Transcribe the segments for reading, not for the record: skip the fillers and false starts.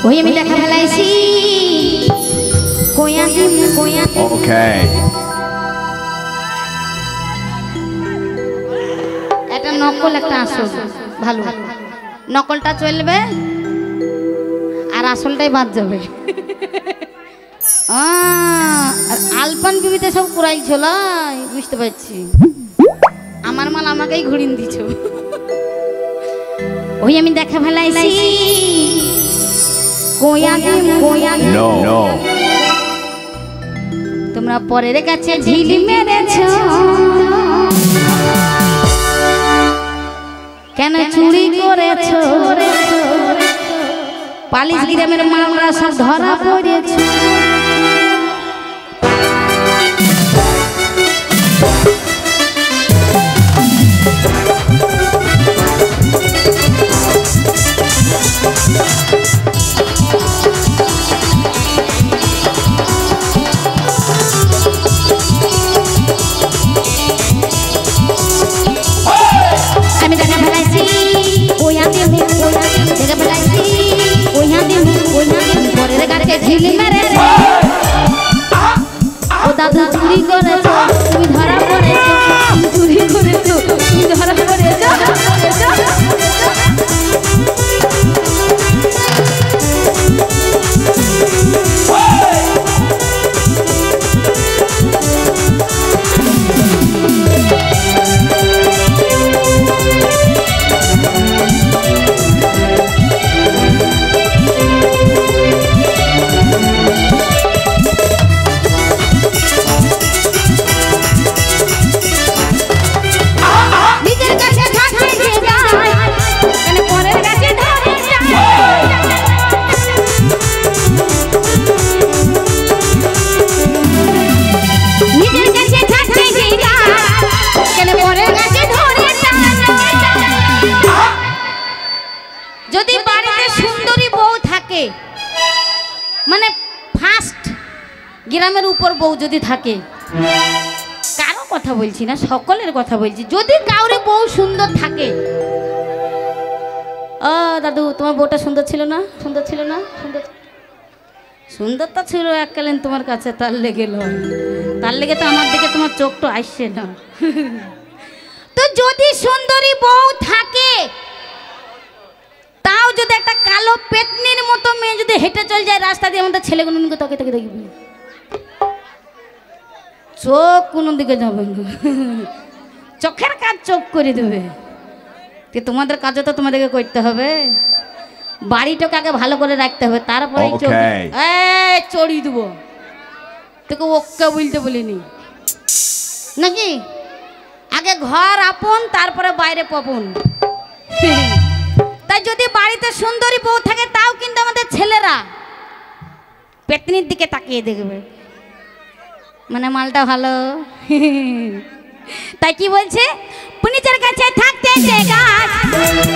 ওই আমি লেখা ফেলাইছি কোয়াতে কোয়াতে ওকে এটা নকল একটা আসল ভালো নকলটা চলবে আর আসলটাই বাদ যাবে আলপান বিবিতে সব কুড়াই ছোলাই বুঝতে পারছি আমার মাল আমাকেই ঘুরিয়ে দিছ ওই আমি দেখা ফেলাইছি কোয়াতে কোয়াতে নো নো তোমরা পরের কাছে ঝিলি মেরেছো কেন চুরি করেছো পালিশ গ্রামের মামলা সব ধরা পড়েছে আমি দেখা ফেলাইছি ওইয়াতে দেখা ফেলাইছি ওইয়াতে পরের গাছে ঝিলি মেরেছে ও দাদা চুরি করেছো তুমি ধরা পড়েছো চুরি করেছো তুমি ধরা পড়েছো যদি বাড়িতে সুন্দরী বউ থাকে মানে ফার্স্ট গ্রামের উপর বউ যদি থাকে কারো কথা বলছি না সকলের কথা বলছি যদি কাউরে বউ সুন্দর থাকে ও দাদু তোমার বউটা সুন্দর ছিল না সুন্দর ছিল না সুন্দর সুন্দর তো ছিল এককালীন তোমার কাছে তার লেগে তার লেগে তো আমার দিকে তোমার চোখটা আসছে না তো যদি সুন্দরী বউ থাকে তাও যদি একটা কালো পেতনির মতো মেয়ে যদি হেঁটে চলে যায় রাস্তা দিয়ে আমাদের ছেলেগুলো তোকে তোকে দেখবি চোখ কোনো দিকে যাবে না চোখের কাজ চোখ করে দেবে তোমাদের কাজও তো তোমাদেরকে করতে হবে বাড়িটাকে আগে ভালো করে রাখতে হবে তারপরে চড়িয়ে দেবো তোকে ওকে বলতে বলিনি নাকি আগে ঘর আপন তারপরে বাইরে পপন তাই যদি বাড়িতে সুন্দরী বউ থাকে তাও কিন্তু আমাদের ছেলেরা পেতনির দিকে তাকিয়ে দেখবে মানে মালটা ভালো তাই কি বলছে পুনিচের কাছে থাকতে যে গাছ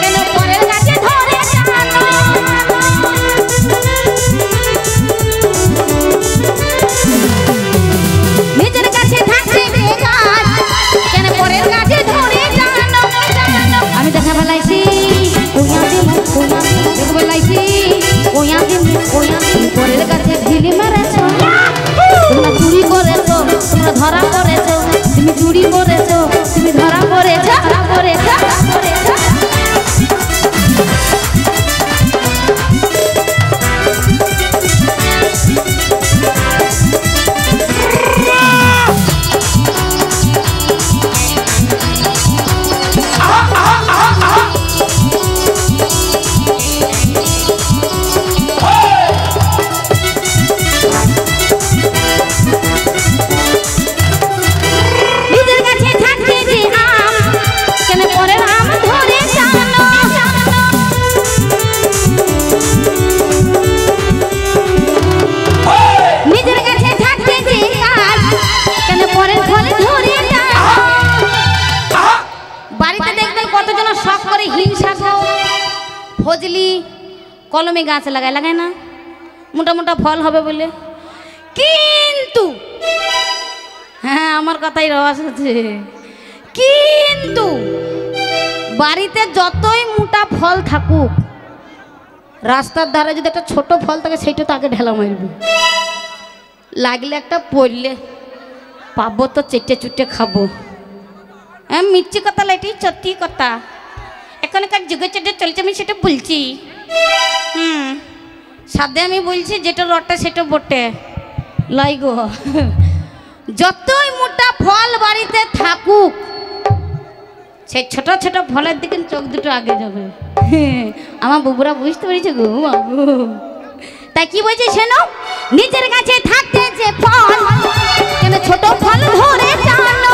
কেন পরের কাছে ধরে টানো নিজের কাছে থাকতে যে গাছ কেন পরের কাছে ধরে টানো আমি দেখা ফেলাইছি পরের কাছে ঝিলি মেরেছো তোমরা চুরি করেছো তোমরা ধরা পড়েছো তুমি চুরি করেছো তুমি ধরা পড়েছো ফজলি কলমে গাছ লাগায় না মোটা মোটা ফল হবে বলে কিন্তু হ্যাঁ আমার কথাই রস আছে কিন্তু বাড়িতে যতই মোটা ফল থাকুক রাস্তার ধারে যদি একটা ছোট ফল থাকে সেইটা তো আগে ঢেলা মারবে, লাগলে একটা পড়লে পাবো তো চেটে চুটে খাবো। হ্যাঁ মিথ্যে কথা না, এটাই সত্যি কথা। এখনকার যুগে চেটে চলছে, আমি সেটা বলছি। সাথে আমি বলছি যেটা রটে সেটা বটে লাই গো। যতই মোটা ফল বাড়িতে থাকুক, সেই ছোট ছোট ফলের দিকে চোখ দুটো আগে যাবে। আমার বুবুরা বুঝতে পেরেছে গো বাবু। তাই কি বলছে শোনো, নিজের কাছে থাকতে যে ফল, কেন ছোট ফল ধরে জানো।